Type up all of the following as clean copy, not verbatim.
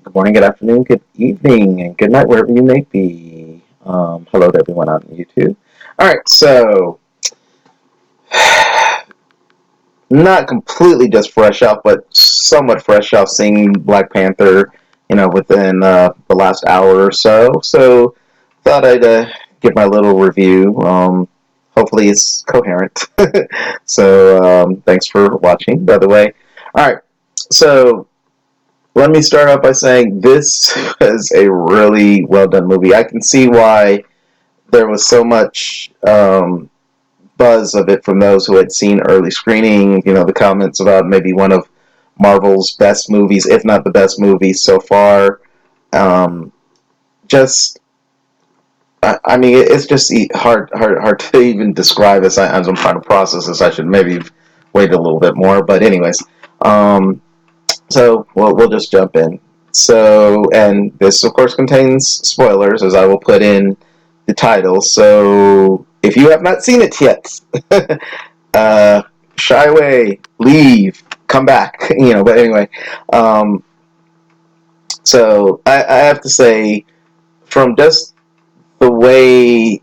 Good morning, good afternoon, good evening, and good night, wherever you may be. Hello to everyone on YouTube. All right, so not completely just fresh off, but somewhat fresh off seeing Black Panther, within the last hour or so. So thought I'd give my little review. Hopefully it's coherent. So thanks for watching, by the way. All right, so let me start out by saying this was a really well done movie. I can see why there was so much buzz of it from those who had seen early screening. The comments about maybe one of Marvel's best movies, if not the best movie so far. Um, just, I mean, it's just hard to even describe as I'm trying to process this. I should maybe wait a little bit more, but anyways. Um, So we'll just jump in. So, and this of course contains spoilers, as I will put in the title. So if you have not seen it yet, uh, shy away, leave, come back. But anyway, um, so I have to say, from just the way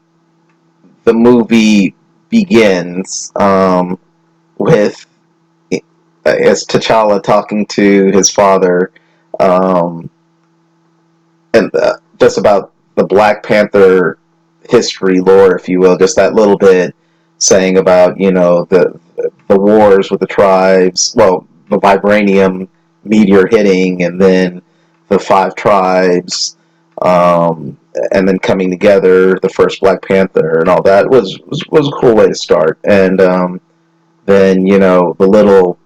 the movie begins, with I guess T'Challa talking to his father. Um, and just about the Black Panther history lore, if you will, just that little bit saying about the wars with the tribes, well, the vibranium meteor hitting, and then the five tribes, and then coming together, the first Black Panther, and all that was a cool way to start. And then the little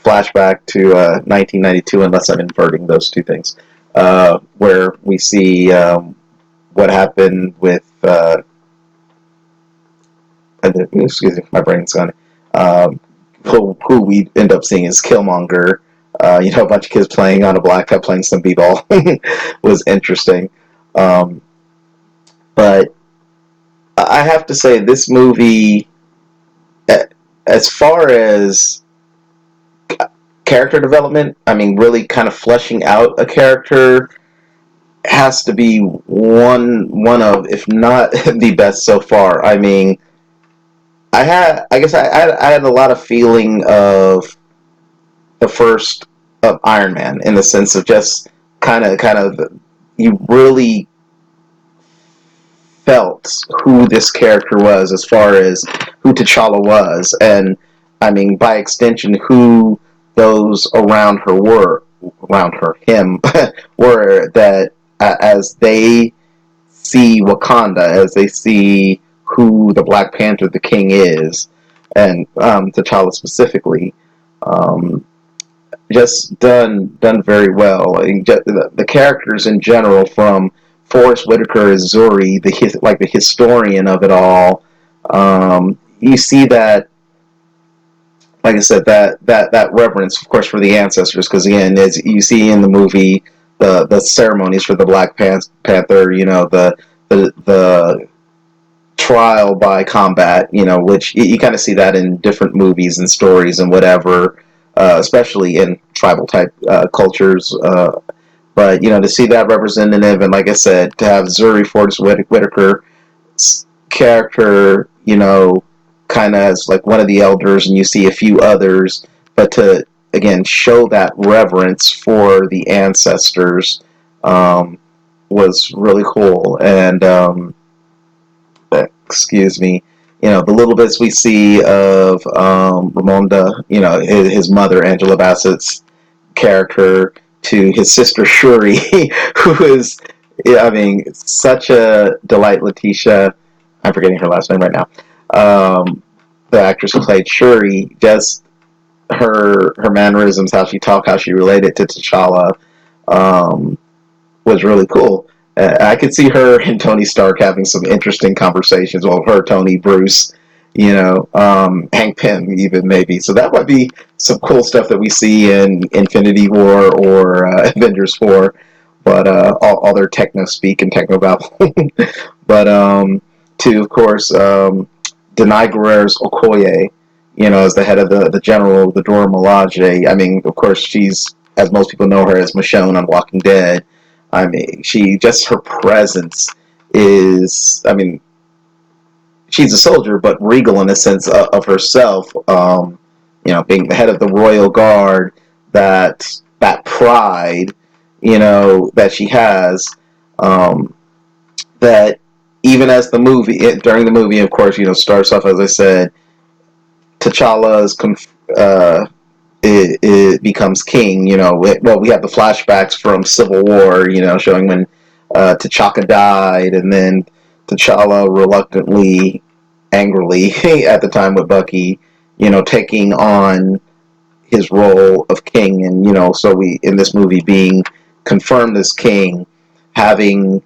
flashback to 1992, unless I'm inverting those two things, where we see what happened with, excuse me, my brain's gone. Who we end up seeing is Killmonger. A bunch of kids playing on a blacktop playing some b-ball was interesting. Um, but I have to say, this movie, as far as character development, I mean, really kind of fleshing out a character, has to be one of, if not the best so far. I mean, I had a lot of feeling of the first of Iron Man, in the sense of just kind of you really felt who this character was, as far as who T'Challa was, and I mean, by extension, who those around him were, that as they see Wakanda, as they see who the Black Panther, the King, is, and T'Challa specifically, um, just done very well. I mean, the characters in general, from Forrest Whitaker as Zuri, the historian of it all. You see that, like I said, that reverence, of course, for the ancestors, because again, as you see in the movie, the ceremonies for the Black Panther, the trial by combat, which you kind of see that in different movies and stories and whatever, especially in tribal type cultures. But to see that representative, and like I said, to have Zuri Forrest Whitaker character, kind of as like one of the elders, and you see a few others, but to again show that reverence for the ancestors, um, was really cool. And excuse me, the little bits we see of Ramonda, his mother, Angela Bassett's character, to his sister Shuri, who is, I mean, such a delight. Letitia, I'm forgetting her last name right now. The actress who played Shuri, just her mannerisms, how she talked, how she related to T'Challa, um, was really cool. I could see her and Tony Stark having some interesting conversations. Well, her, Tony, Bruce, Hank Pym, even maybe. So that might be some cool stuff that we see in Infinity War or Avengers 4. But all their techno speak and techno babble. But to, of course, Denai Guerrero's Okoye, as the head of the general, the Dora Milaje. I mean, of course, she's as most people know her as Michonne on Walking Dead. I mean, her presence is, I mean, she's a soldier, but regal in the sense of herself. Being the head of the royal guard, that pride, that she has. Um, that even as during the movie, of course, starts off, as I said, T'Challa's it becomes king. We have the flashbacks from Civil War, showing when T'Chaka died, and then T'Challa reluctantly, angrily, at the time with Bucky, taking on his role of king, and so we in this movie being confirmed as king, having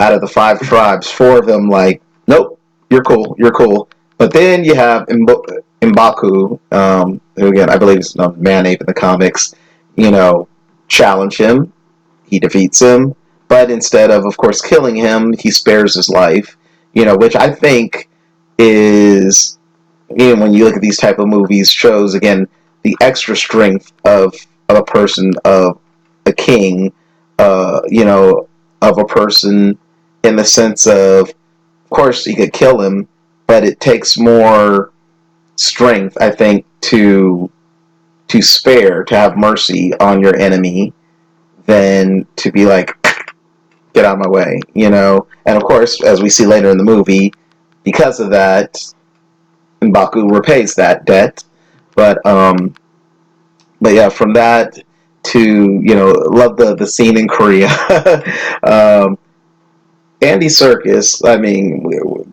out of the 5 tribes, 4 of them like, nope, you're cool. But then you have M'Baku, who again I believe is a man ape in the comics, challenge him. He defeats him, but instead of course, killing him, he spares his life. Which I think is, when you look at these type of movies, shows again the extra strength of a person, of a king, of a person, in the sense of course, you could kill him, but it takes more strength, I think, to spare, to have mercy on your enemy, than to be like, get out of my way, And of course, as we see later in the movie, because of that, M'Baku repays that debt. But yeah, from that to love the scene in Korea. um, Andy Serkis, I mean,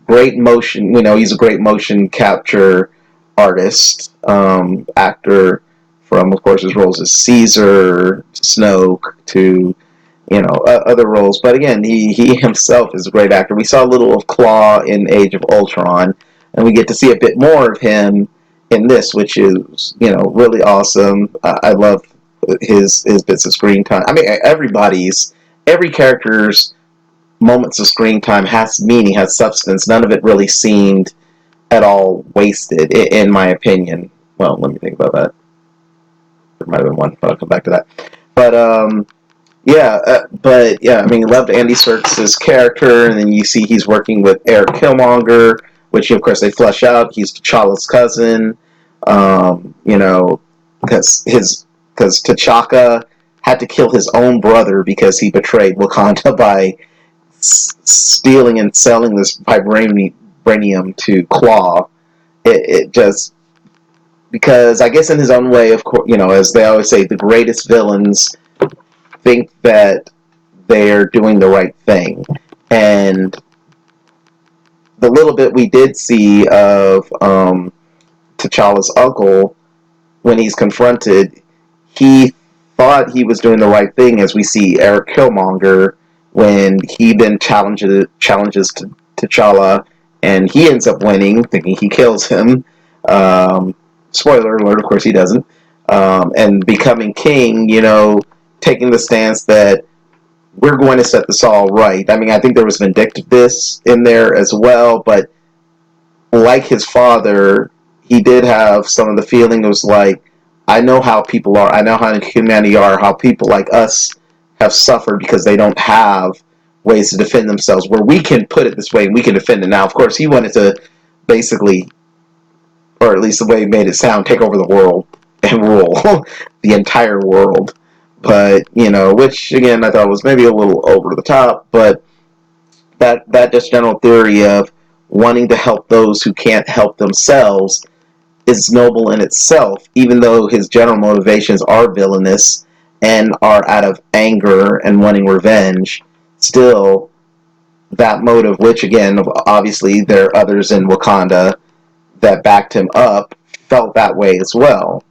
great motion. He's a great motion capture artist, actor, from of course his roles as Caesar, Snoke, to other roles. But again, he himself is a great actor. We saw a little of Claw in Age of Ultron, and we get to see a bit more of him in this, which is really awesome. I love his bits of screen time. I mean, every character's moments of screen time has meaning, has substance. None of it really seemed at all wasted, in my opinion. Well, let me think about that. There might have been one, but I'll come back to that. But I mean, loved Andy Serkis' character, and then you see he's working with Eric Killmonger, which of course they flesh out. He's T'Challa's cousin, because T'Chaka had to kill his own brother because he betrayed Wakanda by stealing and selling this vibranium to Claw. It just, because I guess in his own way, of course, as they always say, the greatest villains think that they're doing the right thing. And the little bit we did see of T'Challa's uncle, when he's confronted, he thought he was doing the right thing, as we see Eric Killmonger when he then challenges T'Challa, and he ends up winning, thinking he kills him. Spoiler alert, of course he doesn't. And becoming king, taking the stance that we're going to set this all right. I mean, I think there was vindictiveness in there as well, but like his father, he did have some of the feeling. It was like, I know how people are. I know how humanity are. How people like us have suffered because they don't have ways to defend themselves. Where we can put it this way and we can defend it. Now, of course, he wanted to basically, or at least the way he made it sound, take over the world and rule the entire world. But which again I thought was maybe a little over the top. But that just general theory of wanting to help those who can't help themselves is noble in itself, even though his general motivations are villainous and are out of anger and wanting revenge. Still, that motive, which again, obviously there are others in Wakanda that backed him up, felt that way as well.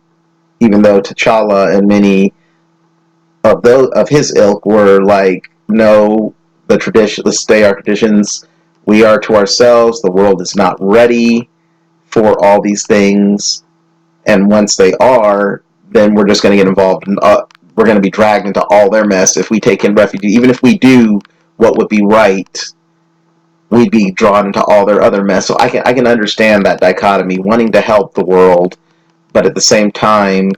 Even though T'Challa and many of his ilk were like, no, the tradition, let's stay our traditions. We are to ourselves. The world is not ready for all these things, and once they are, then we're just going to get involved in, we're going to be dragged into all their mess if we take in refuge. Even if we do what would be right, we'd be drawn into all their other mess. So I can understand that dichotomy, wanting to help the world, but at the same time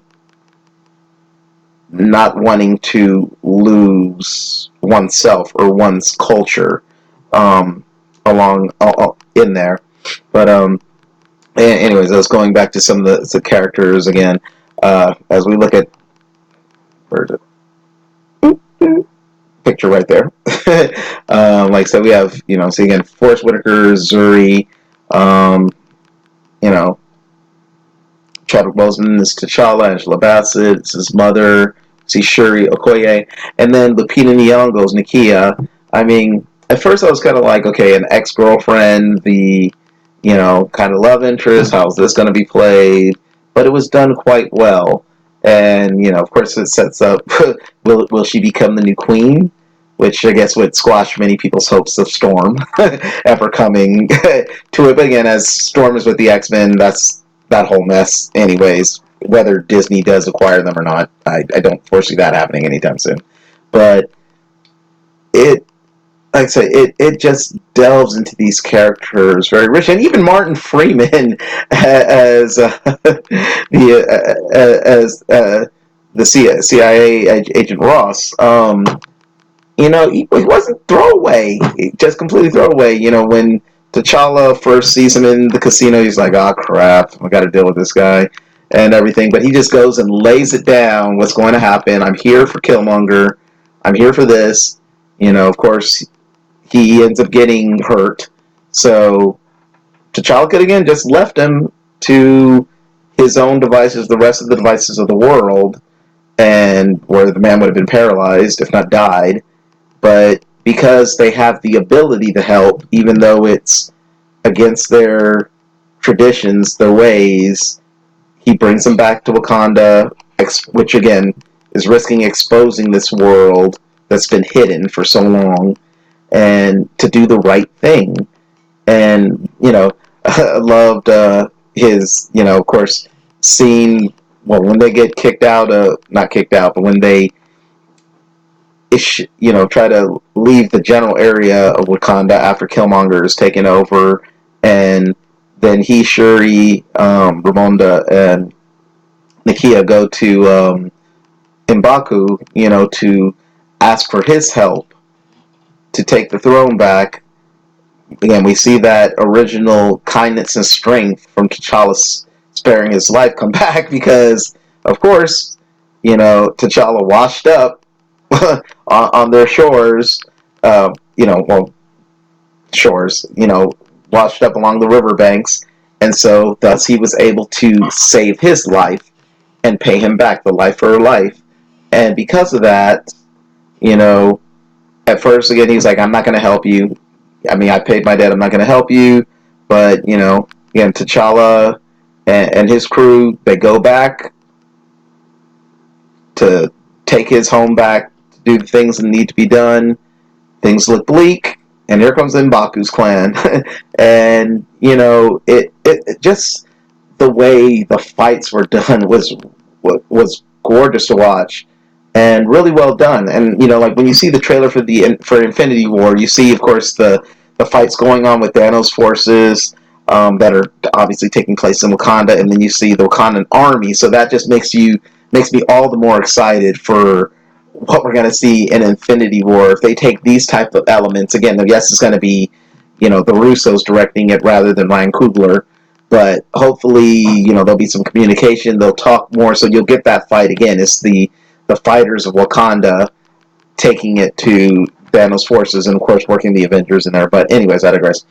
not wanting to lose oneself or one's culture along in there. But anyways, I was going back to some of the characters again. As we look at where is it? Picture right there. Like so, we have so again, Forrest Whitaker, Zuri, um, you know, Chadwick Boseman is T'Challa, Angela Bassett is his mother, see Shuri Okoye, and then Lupita Nyong'o's Nakia. I mean, at first I was kind of like, okay, an ex-girlfriend, the kind of love interest. How's this going to be played? But it was done quite well, and of course, it sets up. Will she become the new queen? Which I guess would squash many people's hopes of Storm ever coming to it. But again, as Storm is with the X-Men, that's that whole mess anyways. Whether Disney does acquire them or not, I don't foresee that happening anytime soon. But it, like I say, it just delves into these characters very rich, and even Martin Freeman as the CIA agent Ross. He wasn't throwaway, just completely throwaway. When T'Challa first sees him in the casino, he's like, "Oh crap, I got to deal with this guy," and everything. But he just goes and lays it down. What's going to happen? I'm here for Killmonger. I'm here for this. Of course, he ends up getting hurt. So T'Challa could again just left him to his own devices, the rest of the devices of the world, and where the man would have been paralyzed, if not died. But because they have the ability to help, even though it's against their traditions, their ways, he brings them back to Wakanda, which again is risking exposing this world that's been hidden for so long, and to do the right thing. And I loved his, of course, scene. Well, when they get kicked out, not kicked out, but when they try to leave the general area of Wakanda after Killmonger is taken over, and then he, Shuri, Ramonda, and Nakia go to M'Baku, to ask for his help to take the throne back. Again, we see that original kindness and strength from T'Challa sparing his life come back because, of course, T'Challa washed up on their shores, shores, washed up along the riverbanks, and so thus he was able to save his life and pay him back the life for life. And because of that, at first again he's like, I'm not going to help you. I mean, I paid my debt. I'm not going to help you. But again, T'Challa and his crew, they go back to take his home back, to do the things that need to be done. Things look bleak, and here comes M'Baku's clan. And it just the way the fights were done was gorgeous to watch and really well done. And like when you see the trailer for Infinity War, you see, of course, the fights going on with Thanos' forces that are obviously taking place in Wakanda, and then you see the Wakandan army. So that just makes me all the more excited for what we're going to see in Infinity War. If they take these type of elements, again, yes, it's going to be the Russos directing it rather than Ryan Coogler, but hopefully there'll be some communication. They'll talk more, so you'll get that fight again. It's the fighters of Wakanda taking it to Thanos' forces, and of course working the Avengers in there. But anyways, I digress.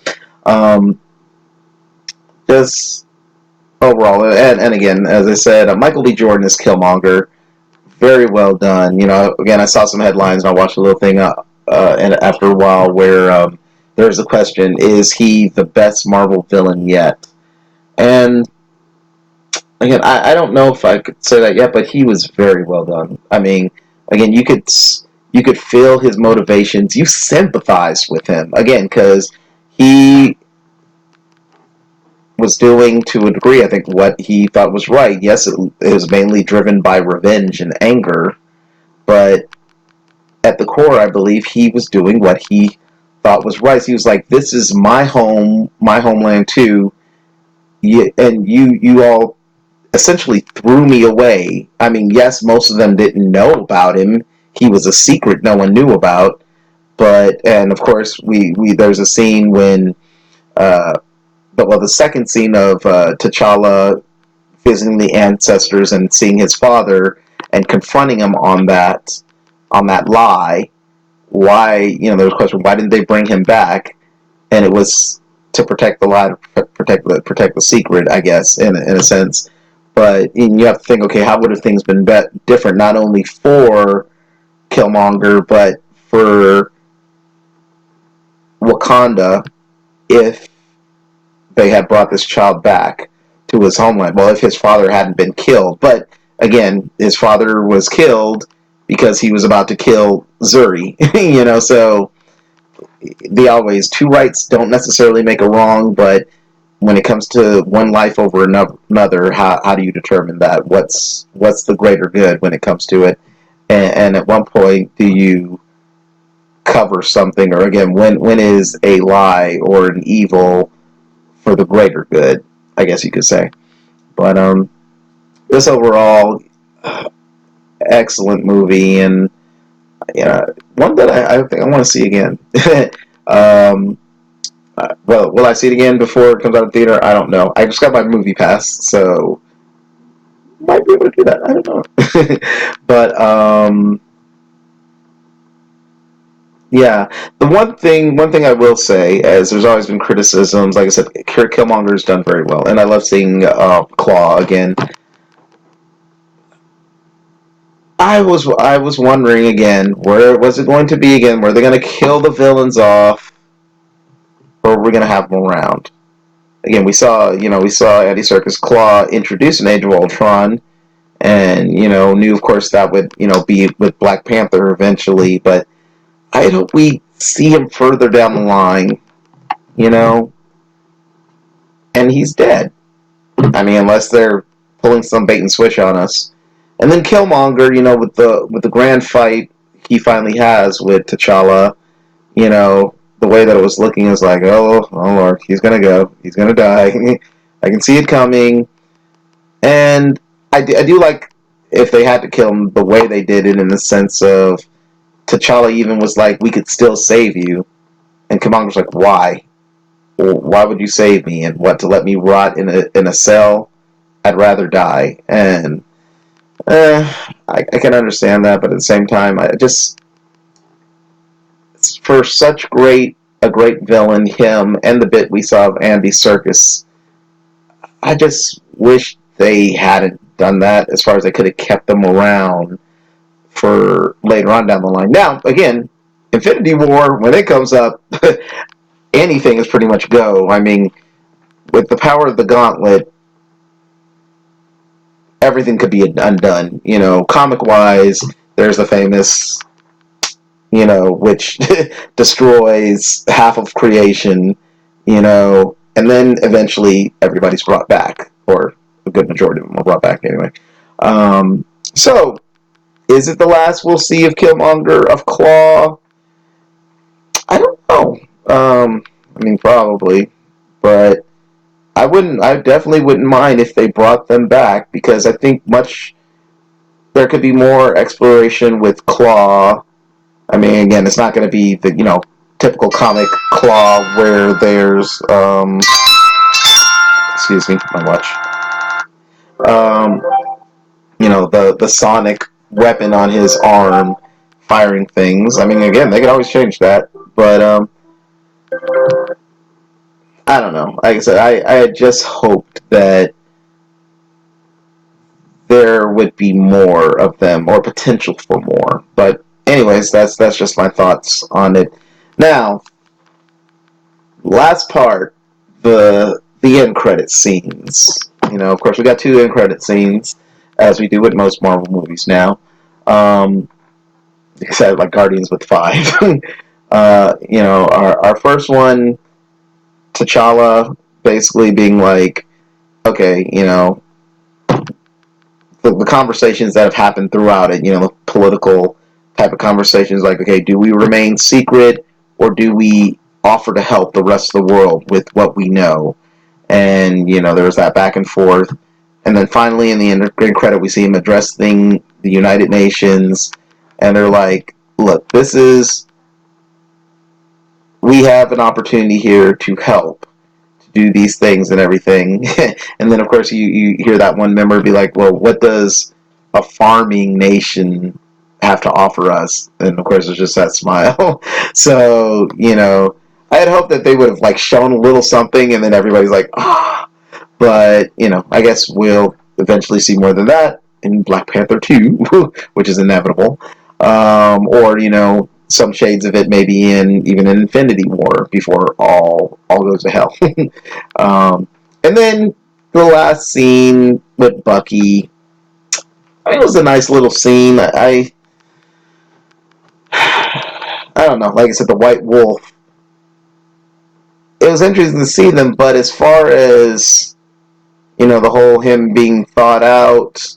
Just overall, and again, as I said, Michael B. Jordan is Killmonger. Very well done. Again, I saw some headlines and I watched a little thing and after a while where there's a question: is he the best Marvel villain yet? And again, I don't know if I could say that yet, but he was very well done. I mean, again, you could feel his motivations. You sympathize with him again because he was doing, to a degree, I think, what he thought was right. Yes, it was mainly driven by revenge and anger, but at the core, I believe he was doing what he thought was right. He was like, "This is my home, my homeland too, and you all essentially threw me away. I mean, yes, most of them didn't know about him. He was a secret no one knew about. But and of course we there's a scene when uh, the second scene of T'Challa visiting the ancestors and seeing his father and confronting him on that lie. Why, there was a question, why didn't they bring him back? And it was to protect the lie, protect the secret, I guess, in a sense. But you have to think, okay, how would have things been different, not only for Killmonger, but for Wakanda, if they had brought this child back to his homeland. Well, if his father hadn't been killed. But again, his father was killed because he was about to kill Zuri. So they always, two rights don't necessarily make a wrong, but when it comes to one life over another, how do you determine that? What's the greater good when it comes to it? And at one point, do you cover something, or again, when is a lie or an evil for the greater good, I guess you could say. But this overall excellent movie, and one that I think I want to see again. um, well, will I see it again before it comes out of theater? I don't know. I just got my movie pass, so might be able to do that. I don't know. But yeah, the one thing I will say is there's always been criticisms. Like I said, Killmonger's done very well, and I love seeing Claw again. I was wondering again, where was it going to be again? Were they going to kill the villains off, or were we going to have them around? Again, we saw Andy Serkis Claw introduce in Age of Ultron, and knew of course that would be with Black Panther eventually, but I hope we see him further down the line, you know, and he's dead. I mean, unless they're pulling some bait and switch on us. And then Killmonger, with the grand fight he finally has with T'Challa, the way that it was looking is like, oh Lord, he's gonna go, he's gonna die. I can see it coming, and I do like if they had to kill him the way they did it, in the sense of T'Challa even was like, we could still save you, and Killmonger's like, why? Well, why would you save me? And what, to let me rot in a cell? I'd rather die. And I can understand that, but at the same time, I just, for such a great villain, him and the bit we saw of Andy Serkis, I just wish they hadn't done that. As far as they could have kept them around for later on down the line. Now, again, Infinity War, when it comes up, anything is pretty much go. I mean, with the power of the gauntlet, everything could be undone. Comic wise, there's the famous, which destroys half of creation, and then eventually everybody's brought back, or a good majority of them are brought back anyway. So, is it the last we'll see of Killmonger, of Claw? I don't know. I mean, probably, but I definitely wouldn't mind if they brought them back, because I think there could be more exploration with Claw. I mean, again, it's not going to be the, typical comic Claw where there's, excuse me, my watch. Um, the sonic weapon on his arm firing things. I mean, again, they could always change that, but, I don't know. Like I said, I had just hoped that there would be more of them, or potential for more. But anyways, that's just my thoughts on it. Now, last part, the end credit scenes. Of course, we got two end credit scenes, as we do with most Marvel movies now. Except like Guardians with 5. Our first one, T'Challa basically being like, okay, the conversations that have happened throughout it, the political type of conversations, like, okay, do we remain secret, or do we offer to help the rest of the world with what we know? And, there was that back and forth. And then finally, in the end credit, we see him addressing the United Nations, and they're like, "Look, we have an opportunity here to help to do these things and everything." And then, of course, you hear that one member be like, "Well, what does a farming nation have to offer us?" And of course, it's just that smile. So, I had hoped that they would have like shown a little something, and then everybody's like, "Ah." But, I guess we'll eventually see more than that in Black Panther 2, which is inevitable. Or, some shades of it maybe in even in Infinity War before all goes to hell. um, and then the last scene with Bucky, it was a nice little scene. I don't know. Like I said, the White Wolf. It was interesting to see them, but as far as the whole him being thought out,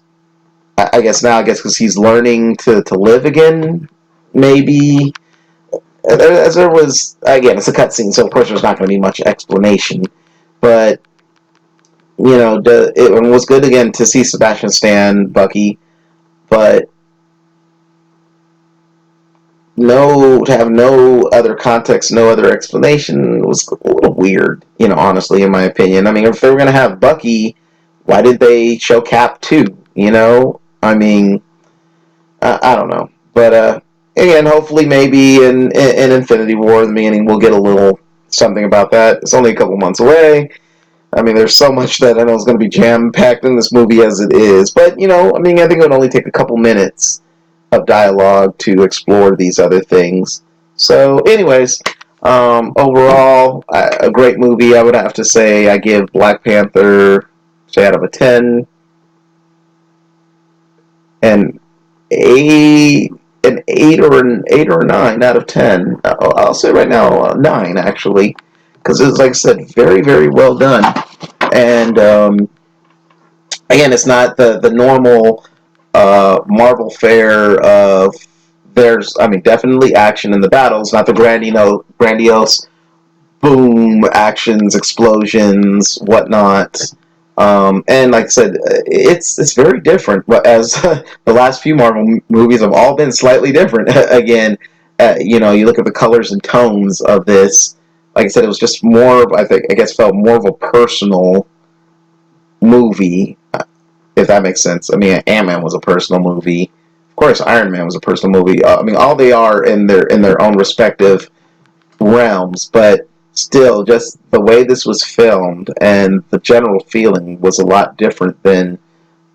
I guess now, because he's learning to live again, maybe. As there was, again, it's a cutscene, so of course there's not going to be much explanation. But, it was good again to see Sebastian Stan, Bucky, but to have no other context, no other explanation was a little weird, honestly, in my opinion. I mean, if they were going to have Bucky, why did they show Cap too? I mean, I don't know. But again, hopefully, maybe in Infinity War, in the beginning, we'll get a little something about that. It's only a couple months away. I mean, there's so much that I know is going to be jam packed in this movie as it is. But I mean, I think it would only take a couple minutes of dialogue to explore these other things. So, anyways, overall, a great movie. I would have to say I give Black Panther, say out of a 10, and a an 8 or a 9 out of 10. I'll say right now 9 actually, because it's like I said, very very well done. And again, it's not the normal Marvel fare of there's, I mean, definitely action in the battles, not the grandiose boom actions, explosions, whatnot. And like I said, it's very different. But as the last few Marvel movies have all been slightly different. Again, you look at the colors and tones of this. Like I said, it was just more of, I guess, felt more of a personal movie, if that makes sense. I mean, Ant-Man was a personal movie. Of course, Iron Man was a personal movie. I mean, all they are in their own respective realms, but still, just the way this was filmed and the general feeling was a lot different than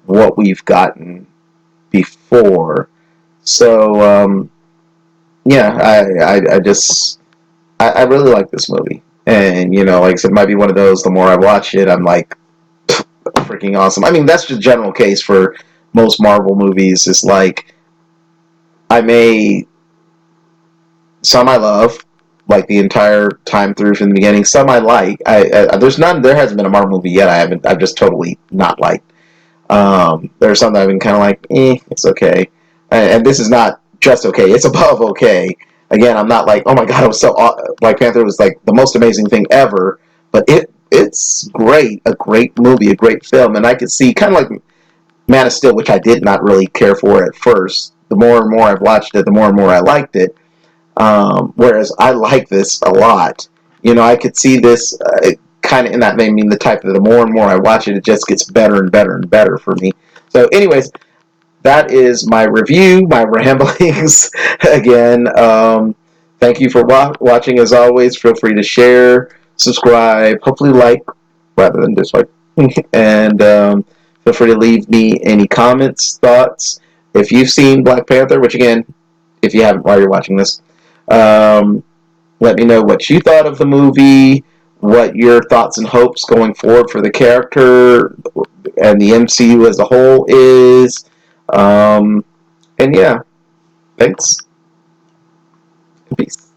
what we've gotten before. So, yeah, I really like this movie, and like I said, it might be one of those. The more I watch it, I'm like, freaking awesome. I mean, that's the general case for most Marvel movies. Is like I may some I love, like the entire time through from the beginning. Some I like. There hasn't been a Marvel movie yet I've just totally not liked. There's some that I've been kind of like, it's okay. And this is not just okay. It's above okay. Again, I'm not like, oh my god, it was so Black Panther was like the most amazing thing ever. But it's great, a great movie, a great film, and I could see kind of like Man of Steel, which I did not really care for at first. The more and more I've watched it, the more and more I liked it. Whereas I like this a lot. I could see this kind of in that vein, the type that the more and more I watch it, it just gets better and better and better for me. So, anyways, that is my review, my ramblings. Again, thank you for watching as always. Feel free to share, subscribe, hopefully like rather than dislike. And feel free to leave me any comments, thoughts. If you've seen Black Panther, which again, if you haven't while you're watching this, um, let me know what you thought of the movie, what your thoughts and hopes going forward for the character and the MCU as a whole is. And yeah, thanks. Peace.